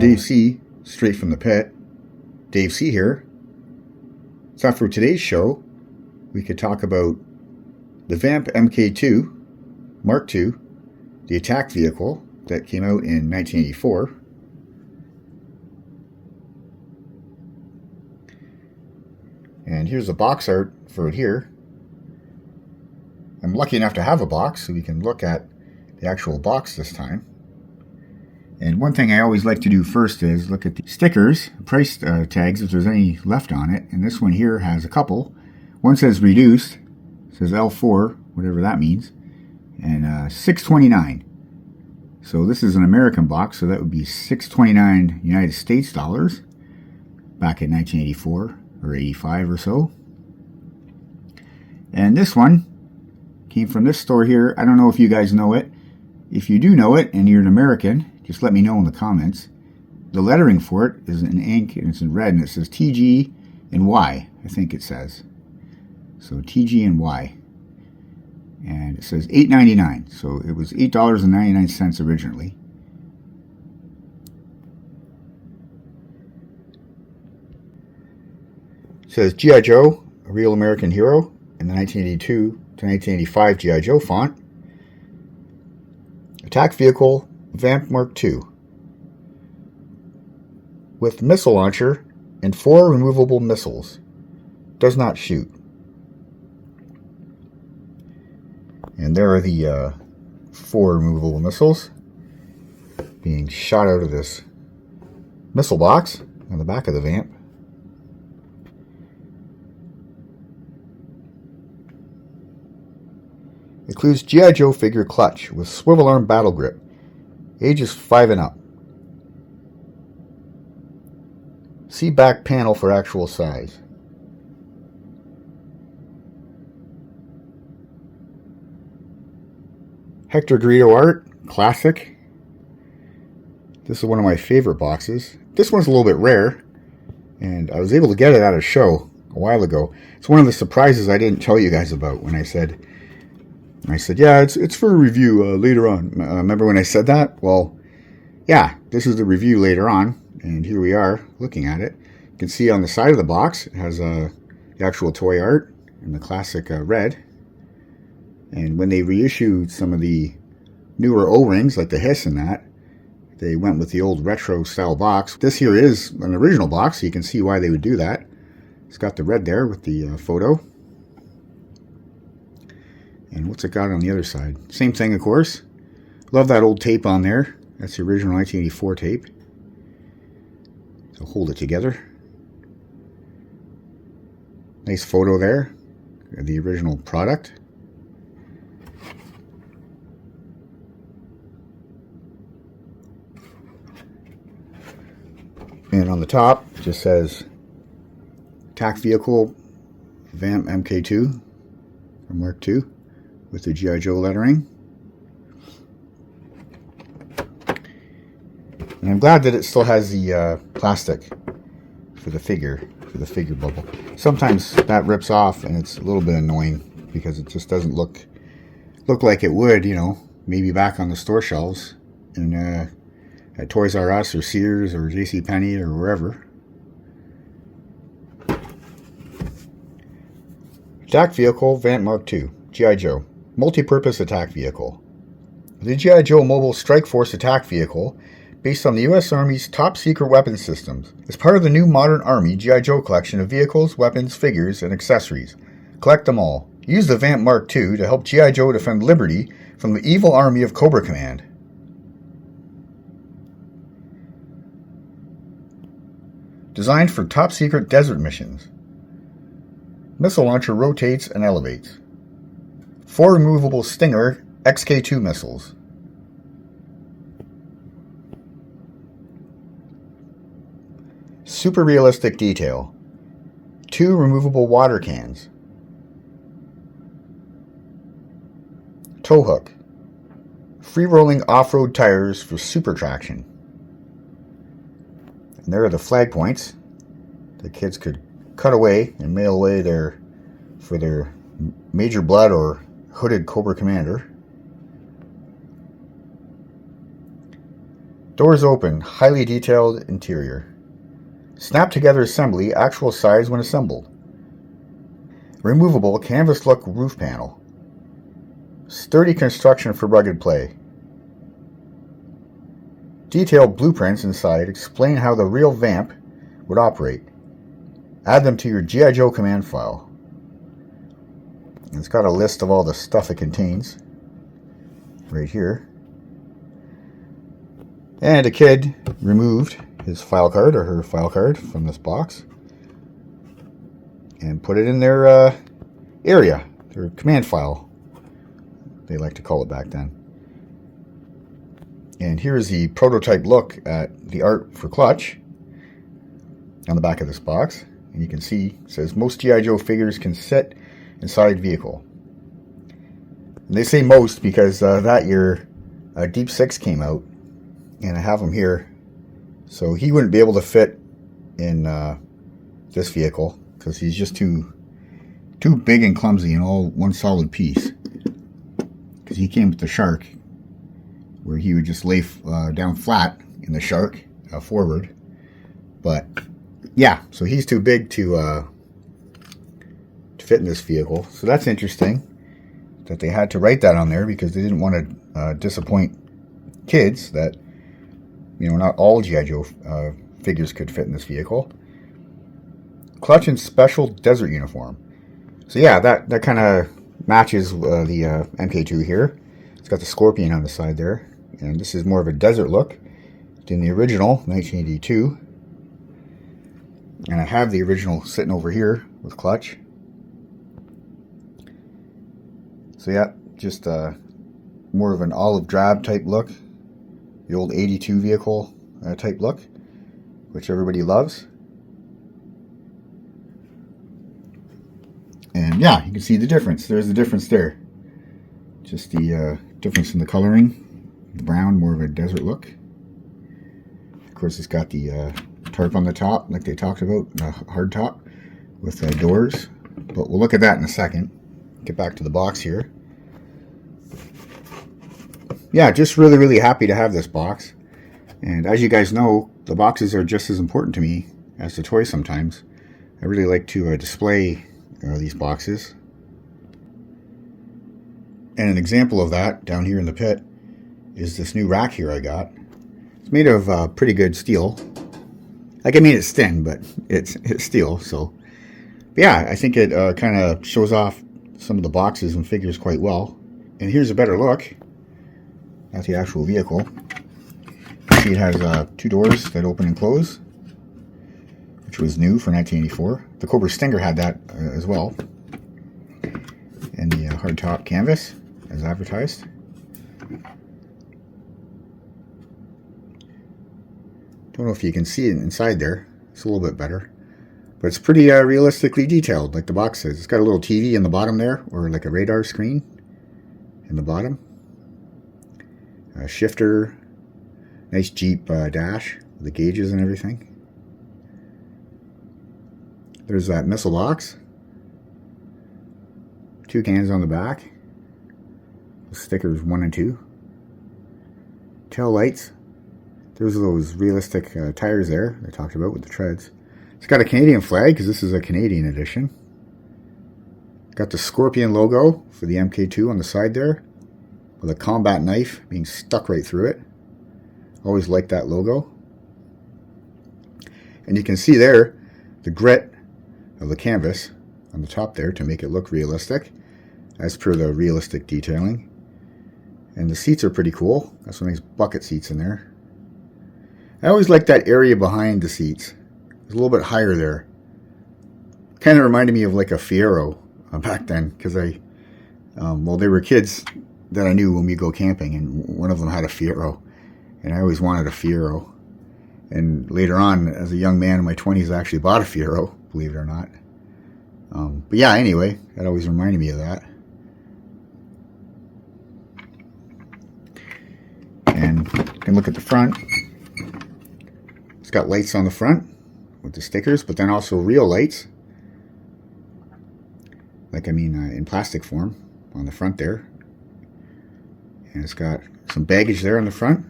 Dave C, straight from the pit. Dave C here. So for today's show, we could talk about the VAMP MK2 Mark II, the attack vehicle that came out in 1984. And here's the box art for it here. I'm lucky enough to have a box, so we can look at the actual box this time. And one thing I always like to do first is look at the stickers, price tags, if there's any left on it. And this one here has a couple. One says reduced, says L4, whatever that means, and $6.29. So this is an American box, so that would be $6.29 United States dollars back in 1984 or 85 or so. And this one came from this store here. I don't know if you guys know it. If you do know it and you're an American, just let me know in the comments. The lettering for it is in ink and it's in red, and it says TG and Y, I think it says. So TG and Y. And it says $8.99. So it was $8.99 originally. It says G.I. Joe, a real American hero, in the 1982 to 1985 G.I. Joe font. Attack vehicle, VAMP Mark II, with missile launcher and 4 removable missiles. Does not shoot. And there are the 4 removable missiles being shot out of this missile box on the back of the VAMP. Includes G.I. Joe figure clutch with swivel arm battle grip. Ages 5 and up. See back panel for actual size. Hector Greedo art, classic. This is one of my favorite boxes. This one's a little bit rare, and I was able to get it at a show a while ago. It's one of the surprises I didn't tell you guys about when I said, yeah, it's for a review later on. Remember when I said that? Well, yeah, this is the review later on, and here we are looking at it. You can see on the side of the box, it has the actual toy art in the classic red. And when they reissued some of the newer O-rings, like the Hiss and that, they went with the old retro style box. This here is an original box, so you can see why they would do that. It's got the red there with the photo. And what's it got on the other side? Same thing, of course. Love that old tape on there. That's the original 1984 tape. So hold it together. Nice photo there of the original product. And on the top, it just says attack vehicle VAMP MK2 from Mark II. With the G.I. Joe lettering. And I'm glad that it still has the plastic for the figure bubble. Sometimes that rips off and it's a little bit annoying because it just doesn't look like it would, you know, maybe back on the store shelves in at Toys R Us or Sears or JCPenney or wherever. Attack vehicle VAMP Mark II, G.I. Joe. Multi-purpose attack vehicle. The G.I. Joe Mobile Strike Force attack vehicle, based on the U.S. Army's top secret weapons systems, is part of the new modern Army G.I. Joe collection of vehicles, weapons, figures, and accessories. Collect them all. Use the VAMP Mark II to help G.I. Joe defend liberty from the evil army of Cobra Command. Designed for top secret desert missions. Missile launcher rotates and elevates. 4 removable Stinger XK2 missiles. Super realistic detail. 2 removable water cans. Tow hook. Free-rolling off-road tires for super traction. And there are the flag points. The kids could cut away and mail away for their Major Blood or Hooded Cobra Commander. Doors open, highly detailed interior. Snap together assembly, actual size when assembled. Removable canvas look roof panel. Sturdy construction for rugged play. Detailed blueprints inside explain how the real VAMP would operate. Add them to your G.I. Joe command file. It's got a list of all the stuff it contains right here. And a kid removed his file card or her file card from this box and put it in their area, their command file, they like to call it back then. And here's the prototype look at the art for Clutch on the back of this box. And you can see it says most G.I. Joe figures can sit inside vehicle. And they say most because that year Deep Six came out, and I have him here. So he wouldn't be able to fit in this vehicle because he's just too big and clumsy in all one solid piece. Because he came with the Shark, where he would just lay down flat in the Shark forward. But yeah, so he's too big to fit in this vehicle. So that's interesting that they had to write that on there because they didn't want to disappoint kids that, you know, not all G.I. Joe figures could fit in this vehicle. Clutch in special desert uniform. So yeah, that kind of matches the MK2 here. It's got the scorpion on the side there. And this is more of a desert look than the original, 1982. And I have the original sitting over here with Clutch. So yeah, just more of an olive drab type look. The old 82 vehicle type look, which everybody loves. And yeah, you can see the difference. There's the difference there. Just the difference in the coloring. The brown, more of a desert look. Of course, it's got the tarp on the top, like they talked about, the hard top with doors. But we'll look at that in a second. Get back to the box here. Yeah, just really, really happy to have this box. And as you guys know, the boxes are just as important to me as the toys sometimes. I really like to display these boxes. And an example of that down here in the pit is this new rack here I got. It's made of pretty good steel. Like, I mean, it's thin, but it's steel. So, but yeah, I think it kind of shows off some of the boxes and figures quite well. And here's a better look at the actual vehicle. You see it has two doors that open and close, which was new for 1984. The Cobra Stinger had that as well. And the hardtop canvas, as advertised. Don't know if you can see it inside there. It's a little bit better. But it's pretty realistically detailed, like the box says. It's got a little TV in the bottom there, or like a radar screen in the bottom. A shifter. Nice Jeep dash with the gauges and everything. There's that missile box. Two cans on the back. Stickers 1 and 2. Tail lights. There's those realistic tires there I talked about with the treads. It's got a Canadian flag because this is a Canadian edition. Got the Scorpion logo for the MK2 on the side there, with a combat knife being stuck right through it. Always liked that logo. And you can see there the grit of the canvas on the top there to make it look realistic, as per the realistic detailing. And the seats are pretty cool. Got some nice bucket seats in there. I always liked that area behind the seats. It's a little bit higher there. Kind of reminded me of like a Fiero back then, because well, they were kids that I knew when we go camping, and one of them had a Fiero, and I always wanted a Fiero. And later on, as a young man in my 20s, I actually bought a Fiero, believe it or not. But yeah, anyway, that always reminded me of that. And you can look at the front. It's got lights on the front with the stickers, but then also real lights. Like, I mean, in plastic form on the front there. And it's got some baggage there on the front.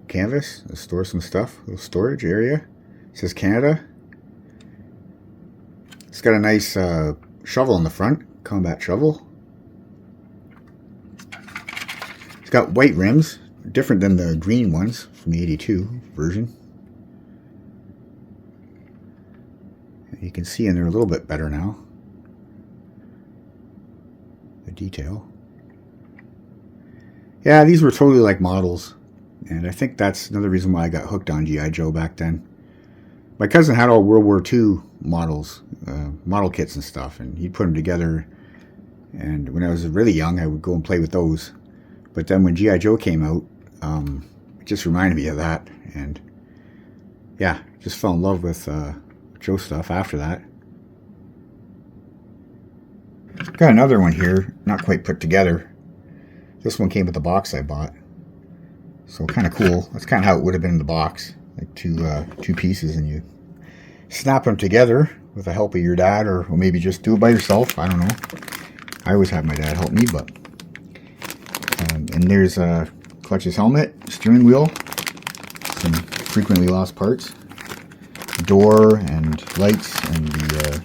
canvas to store some stuff. Little storage area. It says Canada. It's got a nice shovel in the front, combat shovel. It's got white rims, different than the green ones from the 82 version. You can see in there a little bit better now. The detail. Yeah, these were totally like models. And I think that's another reason why I got hooked on G.I. Joe back then. My cousin had all World War II models, model kits and stuff, and he'd put them together. And when I was really young, I would go and play with those. But then when G.I. Joe came out, it just reminded me of that. And yeah, just fell in love with Joe stuff after that. Got another one here, not quite put together. This one came with the box I bought. So kind of cool. That's kind of how it would have been in the box. Like two pieces, and you snap them together with the help of your dad, or maybe just do it by yourself. I don't know. I always have my dad help me, but and there's Clutch's helmet, steering wheel, some frequently lost parts, door and lights, and the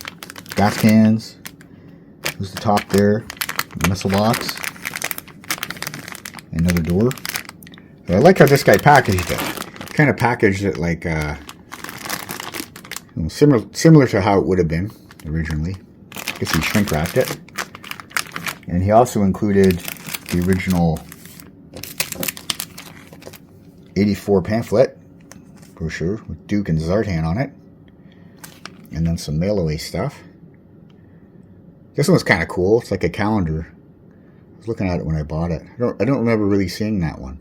gas cans. There's the top there, the missile box, another door. But I like how this guy packaged it. Kind of packaged it like similar to how it would have been originally. I guess he shrink wrapped it. And he also included the original 84 pamphlet brochure with Duke and Zartan on it. And then some mail-away stuff. This one's kind of cool. It's like a calendar. I was looking at it when I bought it. I don't remember really seeing that one.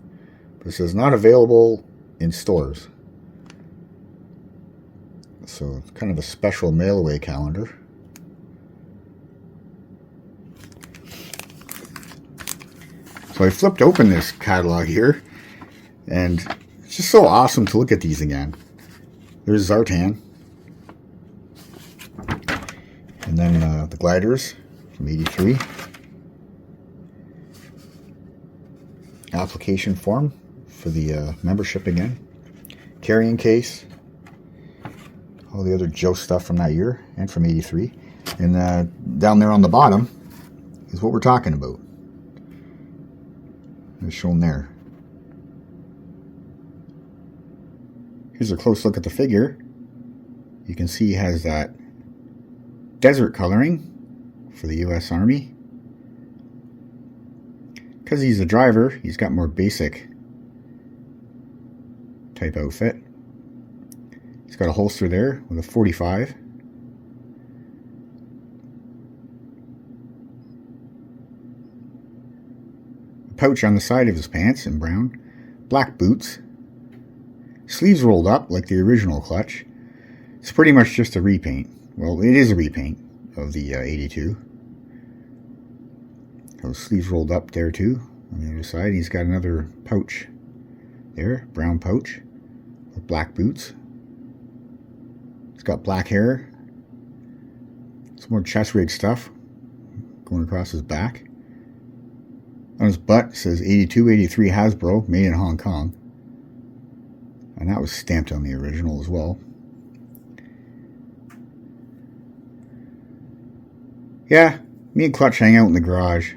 But it says not available in stores. So it's kind of a special mail-away calendar. So I flipped open this catalog here, and it's just so awesome to look at these again. There's Zartan. And then the gliders from 83. Application form for the membership again. Carrying case. All the other Joe stuff from that year and from 83. And down there on the bottom is what we're talking about. It's shown there. Here's a close look at the figure. You can see he has that desert coloring for the U.S. Army. Because he's a driver, he's got more basic type outfit. He's got a holster there with a 45. A pouch on the side of his pants in brown. Black boots. Sleeves rolled up like the original Clutch. It's pretty much just a repaint. Well, it is a repaint of the 82. Those sleeves rolled up there too. On the other side, he's got another pouch there, brown pouch with black boots. He's got black hair. Some more chest rig stuff going across his back. On his butt it says 82, 83 Hasbro, made in Hong Kong. And that was stamped on the original as well. Yeah, me and Clutch hang out in the garage.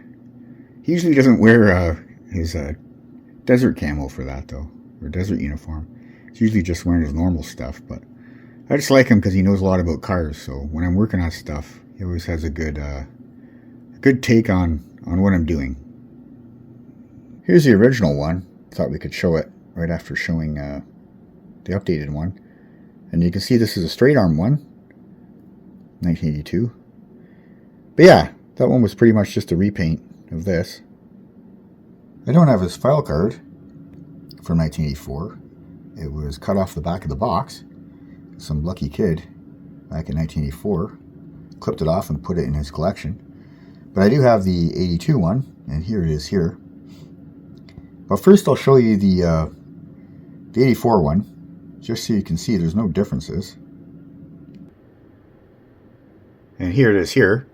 He usually doesn't wear his desert camo for that, though, or desert uniform. He's usually just wearing his normal stuff, but I just like him because he knows a lot about cars, so when I'm working on stuff, he always has a good take on what I'm doing. Here's the original one. Thought we could show it right after showing the updated one. And you can see this is a straight arm one, 1982. But yeah, that one was pretty much just a repaint of this. I don't have his file card from 1984. It was cut off the back of the box. Some lucky kid back in 1984 clipped it off and put it in his collection. But I do have the 82 one, and here it is here. But first I'll show you the 84 one, just so you can see there's no differences. And here it is here.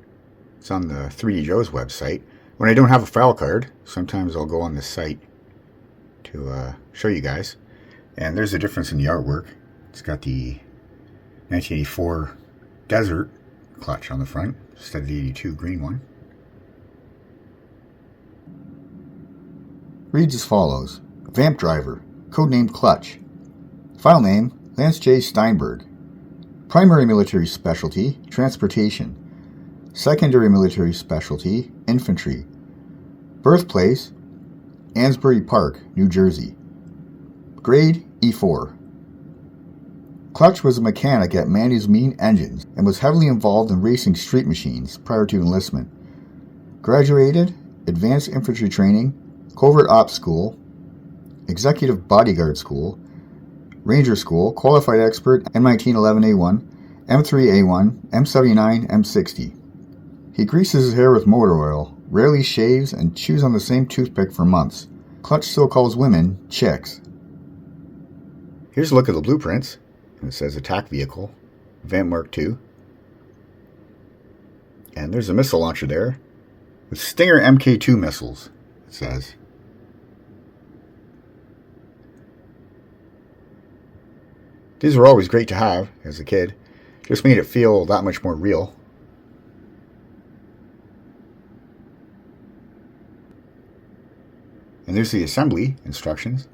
It's on the 3D Joe's website. When I don't have a file card, sometimes I'll go on this site to show you guys. And there's a difference in the artwork. It's got the 1984 Desert clutch on the front instead of the 82 green one. Reads as follows. VAMP driver, codenamed Clutch. File name, Lance J. Steinberg. Primary military specialty, transportation. Secondary military specialty, infantry. Birthplace, Ansbury Park, New Jersey. Grade, E4. Clutch was a mechanic at Manny's Mean Engines and was heavily involved in racing street machines prior to enlistment. Graduated, Advanced Infantry Training, Covert Ops School, Executive Bodyguard School, Ranger School, Qualified Expert, M1911A1, M3A1, M79, M60. He greases his hair with motor oil, rarely shaves, and chews on the same toothpick for months. Clutch still calls women chicks. Here's a look at the blueprints. It says attack vehicle, VAMP Mark II. And there's a missile launcher there with Stinger Mk2 missiles, it says. These were always great to have as a kid. Just made it feel that much more real. And there's the assembly instructions.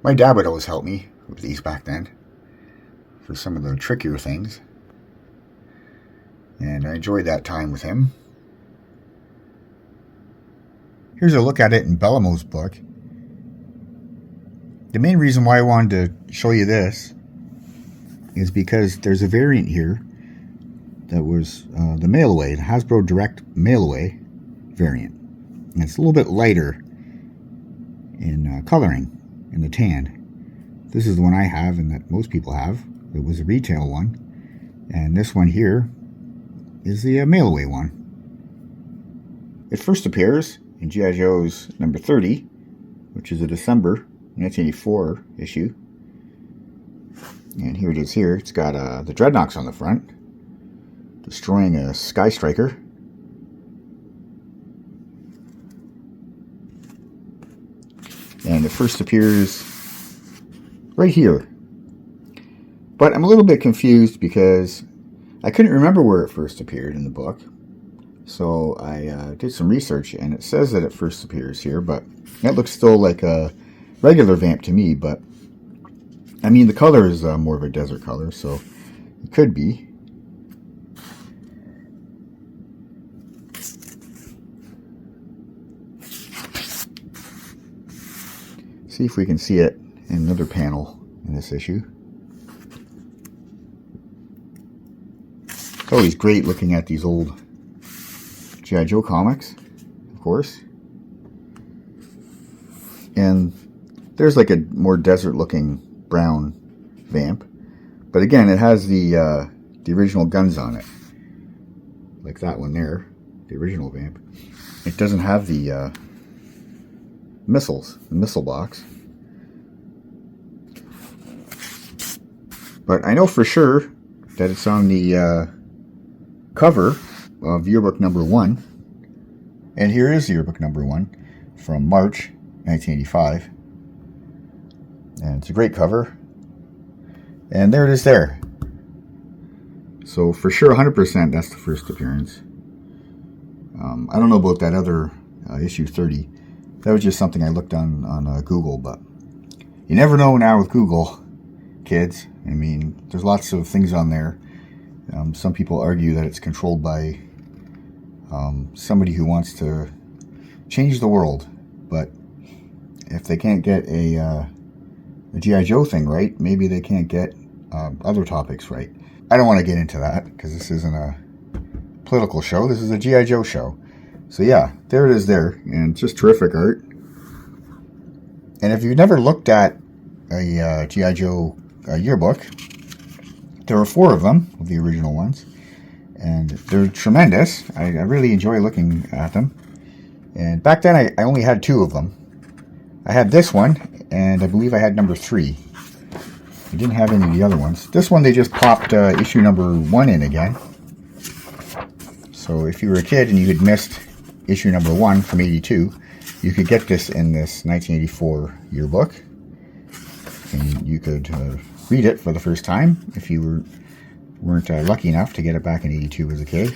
My dad would always help me with these back then for some of the trickier things. And I enjoyed that time with him. Here's a look at it in Bellamo's book. The main reason why I wanted to show you this is because there's a variant here that was the mail-away, the Hasbro Direct mail-away variant. And it's a little bit lighter in coloring, in the tan. This is the one I have and that most people have. It was a retail one. And this one here is the mail-away one. It first appears in G.I. Joe's number 30, which is a December 1984 issue. And here it is here. It's got the Dreadnoks on the front, destroying a Sky Striker. And it first appears right here. But I'm a little bit confused because I couldn't remember where it first appeared in the book. So I did some research, and it says that it first appears here, but that looks still like a regular VAMP to me. But I mean, the color is more of a desert color, so it could be. See if we can see it in another panel in this issue. It's always great looking at these old G.I. Joe comics, of course. And there's like a more desert looking brown VAMP. But again, it has the original guns on it. Like that one there, the original VAMP. It doesn't have the missiles, the missile box. But I know for sure that it's on the cover of yearbook number 1. And here is yearbook number 1 from March 1985. And it's a great cover. And there it is there. So for sure, 100% that's the first appearance. I don't know about that other issue 30. That was just something I looked on Google, but you never know now with Google, kids. I mean, there's lots of things on there. Some people argue that it's controlled by somebody who wants to change the world. But if they can't get a G.I. Joe thing right, maybe they can't get other topics right. I don't want to get into that because this isn't a political show. This is a G.I. Joe show. So yeah, there it is there. And just terrific art. And if you've never looked at a G.I. Joe yearbook, there are 4 of them, of the original ones. And they're tremendous. I really enjoy looking at them. And back then I only had 2 of them. I had this one, and I believe I had number 3. I didn't have any of the other ones. This one they just popped issue number 1 in again. So if you were a kid and you had missed issue number 1 from 82, you could get this in this 1984 yearbook. and you could read it for the first time if you weren't lucky enough to get it back in '82 as a kid.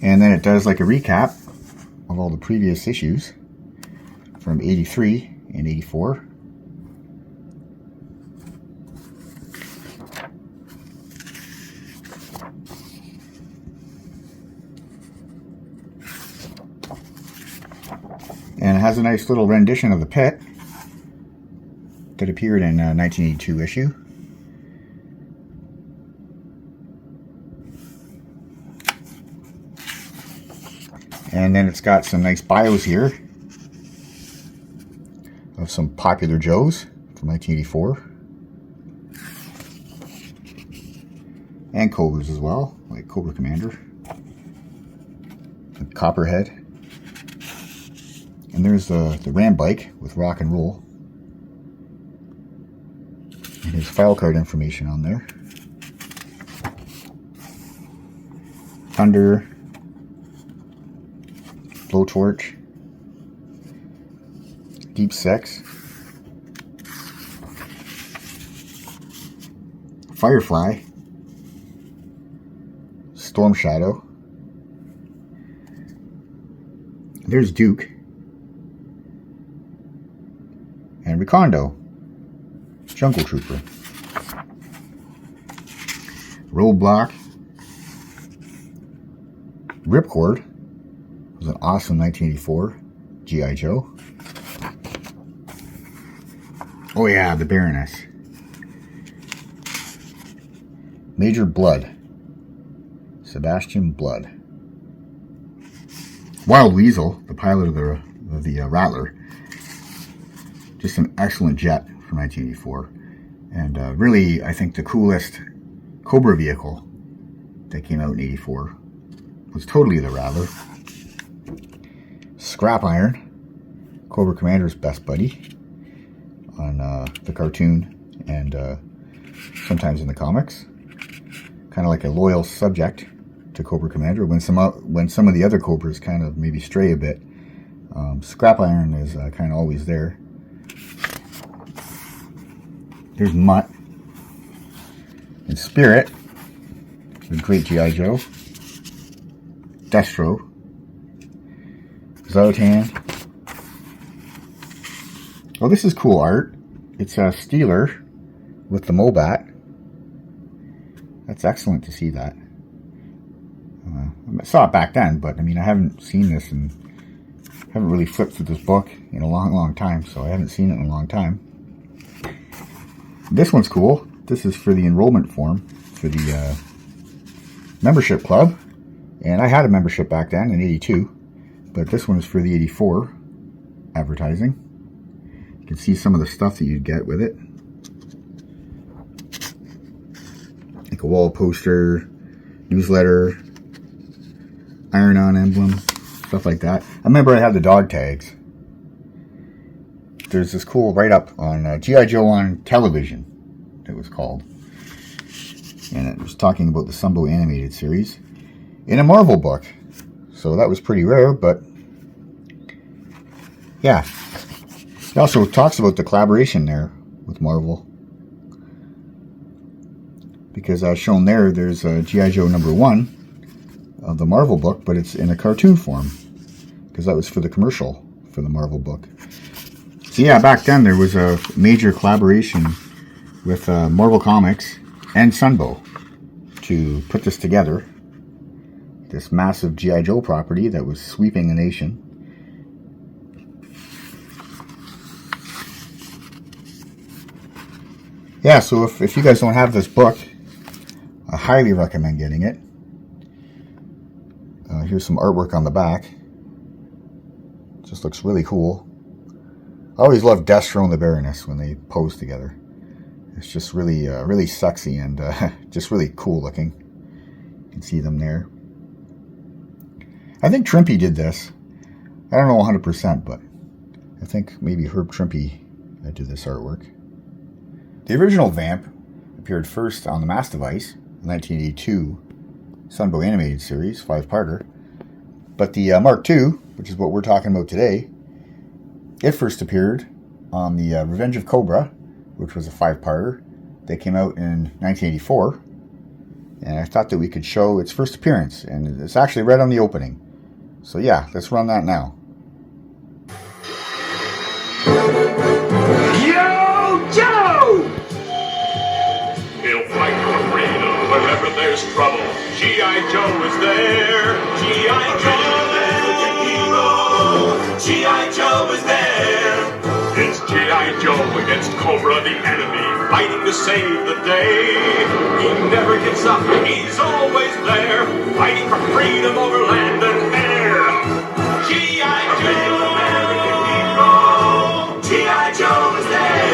And then it does like a recap of all the previous issues from '83 and '84. And it has a nice little rendition of the pit that appeared in a 1982 issue. And then it's got some nice bios here of some popular Joes from 1984. And Cobras as well, like Cobra Commander and Copperhead. And there's the Ram bike with rock and roll. And there's file card information on there. Thunder, Blowtorch, Deep Sex, Firefly, Storm Shadow. There's Duke. And Recondo, Jungle Trooper. Roadblock. Ripcord was an awesome 1984 G.I. Joe. Oh yeah, the Baroness. Major Blood. Sebastian Blood. Wild Weasel, the pilot of the Rattler. Just an excellent jet from 1984. And really, I think the coolest Cobra vehicle that came out in '84 was totally the Rattler. Scrap Iron, Cobra Commander's best buddy on the cartoon and sometimes in the comics. Kind of like a loyal subject to Cobra Commander. When some of the other Cobras kind of maybe stray a bit, Scrap Iron is kind of always there. There's Mutt and Spirit, the great G.I. Joe. Destro, Zotan. Oh, this is cool art. It's a Steeler with the Mobat. That's excellent to see that. I saw it back then, but I mean, I haven't seen this and haven't really flipped through this book in a long time, so I haven't seen it in a long time. This one's cool. This is for the enrollment form for the membership club. And I had a membership back then in '82, but this one is for the '84 advertising. You can see some of the stuff that you'd get with it. Like a wall poster, newsletter, iron-on emblem, stuff like that. I remember I had the dog tags. There's this cool write-up on G.I. Joe on Television, it was called. And it was talking about the Sunbow animated series in a Marvel book. So that was pretty rare, but yeah. It also talks about the collaboration there with Marvel. Because as shown there, there's G.I. Joe #1 of the Marvel book, but it's in a cartoon form. Because that was for the commercial for the Marvel book. So yeah, back then there was a major collaboration with Marvel Comics and Sunbow to put this together. This massive G.I. Joe property that was sweeping the nation. Yeah, so if you guys don't have this book, I highly recommend getting it. Here's some artwork on the back. Just looks really cool. I always love Destro and the Baroness when they pose together. It's just really, really sexy and just really cool looking. You can see them there. I think Trimpe did this. I don't know 100%, but I think maybe Herb Trimpe did this artwork. The original VAMP appeared first on the Mass Device, the 1982 Sunbow animated series, 5-parter. But the Mark II, which is what we're talking about today, It first appeared on the Revenge of Cobra, which was a 5-parter that came out in 1984. And I thought that we could show its first appearance, and it's actually right on the opening. So yeah, let's run that now. Yo, Joe! He'll fight for freedom wherever there's trouble. G.I. Joe is there. G.I. Joe is the hero. G.I. Joe is there. It's G.I. Joe against Cobra, the enemy, fighting to save the day. He never gives up, he's always there, fighting for freedom over land and air. G.I. Joe, G.I. Joe is there.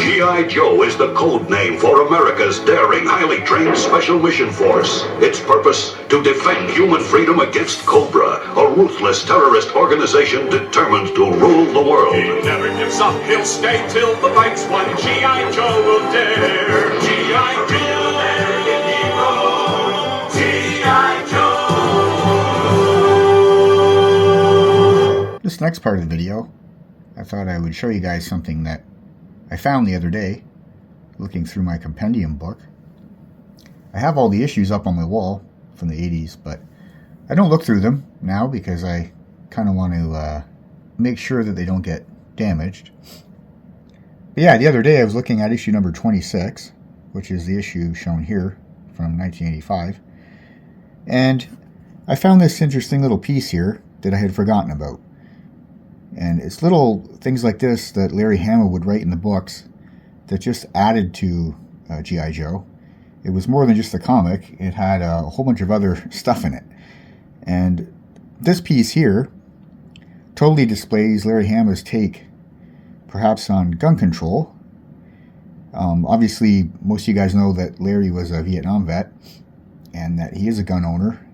G.I. Joe is the code name for America's daring, highly trained Special Mission Force. Its purpose, to defend human freedom against Cobra, a ruthless terrorist organization determined to rule the world. He never gives up, he'll stay till the fight's won. G.I. Joe will dare. G.I. Joe, American hero. G.I. Joe. This next part of the video, I thought I would show you guys something that I found the other day, looking through my compendium book. I have all the issues up on my wall from the 80s, but I don't look through them now because I kind of want to make sure that they don't get damaged. But yeah, the other day I was looking at issue number 26, which is the issue shown here from 1985, and I found this interesting little piece here that I had forgotten about. And it's little things like this that Larry Hama would write in the books that just added to G.I. Joe. It was more than just a comic. It had a whole bunch of other stuff in it. And this piece here totally displays Larry Hama's take, perhaps, on gun control. Obviously, most of you guys know that Larry was a Vietnam vet, and that he is a gun owner,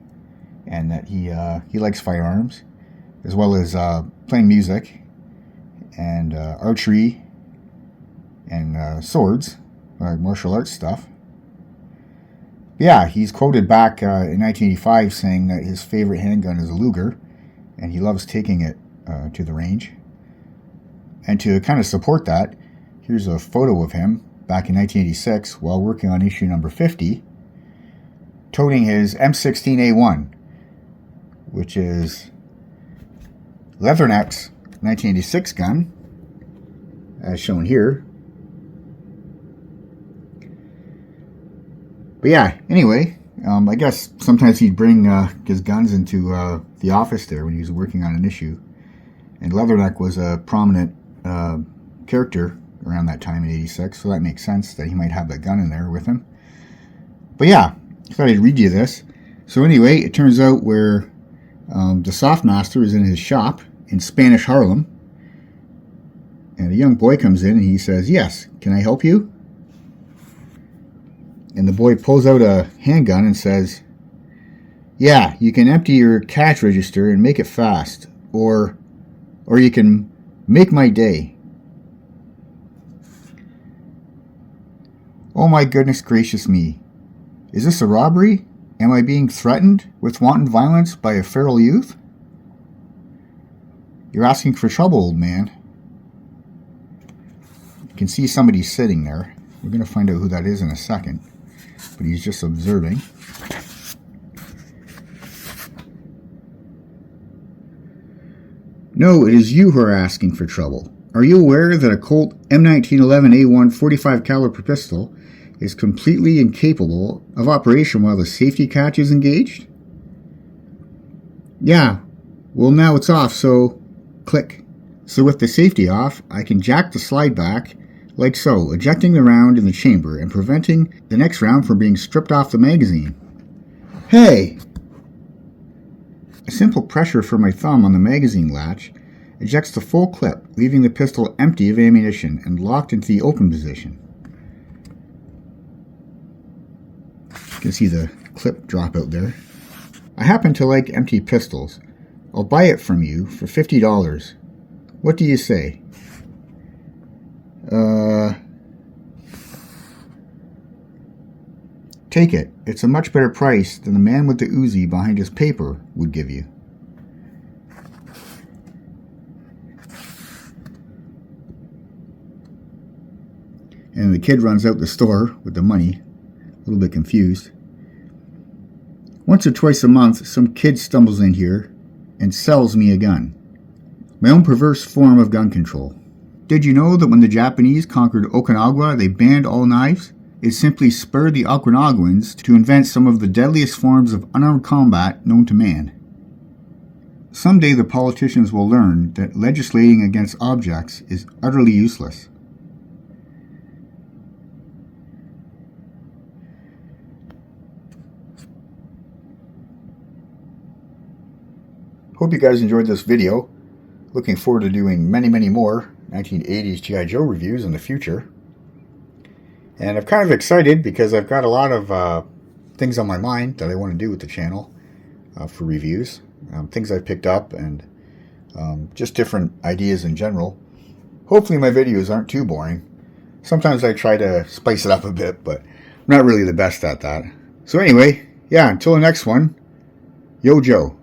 and that he likes firearms, as well as playing music and archery and swords, martial arts stuff. Yeah, he's quoted back in 1985 saying that his favorite handgun is a Luger, and he loves taking it to the range. And to kind of support that, here's a photo of him back in 1986 while working on issue number 50, toting his M16A1, which is Leatherneck's 1986 gun, as shown here. But yeah, anyway, I guess sometimes he'd bring his guns into the office there when he was working on an issue. And Leatherneck was a prominent character around that time in 86, so that makes sense that he might have that gun in there with him. But yeah, I thought I'd read you this. So anyway, it turns out where the Softmaster is in his shop in Spanish Harlem, and a young boy comes in and he says, "Yes, can I help you?" And the boy pulls out a handgun and says, "Yeah, you can empty your cash register and make it fast, or you can make my day." Oh my goodness gracious me. Is this a robbery? Am I being threatened with wanton violence by a feral youth? You're asking for trouble, old man. You can see somebody sitting there. We're going to find out who that is in a second. But he's just observing. No, it is you who are asking for trouble. Are you aware that a Colt M1911A1 45 caliber pistol is completely incapable of operation while the safety catch is engaged? Yeah, well now it's off, so click. So with the safety off, I can jack the slide back like so, ejecting the round in the chamber and preventing the next round from being stripped off the magazine. Hey! A simple pressure from my thumb on the magazine latch ejects the full clip, leaving the pistol empty of ammunition and locked into the open position. You can see the clip drop out there. I happen to like empty pistols. I'll buy it from you for $50. What do you say? Take it. It's a much better price than the man with the Uzi behind his paper would give you. and the kid runs out the store with the money, a little bit confused. Once or twice a month, some kid stumbles in here and sells me a gun. My own perverse form of gun control. Did you know that when the Japanese conquered Okinawa, they banned all knives? It simply spurred the Okinawans to invent some of the deadliest forms of unarmed combat known to man. Someday the politicians will learn that legislating against objects is utterly useless. Hope you guys enjoyed this video. Looking forward to doing many more 1980s G.I. Joe reviews in the future. And I'm kind of excited because I've got a lot of things on my mind that I want to do with the channel for reviews. Things I've picked up and just different ideas in general. Hopefully my videos aren't too boring. Sometimes I try to spice it up a bit, but I'm not really the best at that. So anyway, yeah, until the next one, Yo Joe.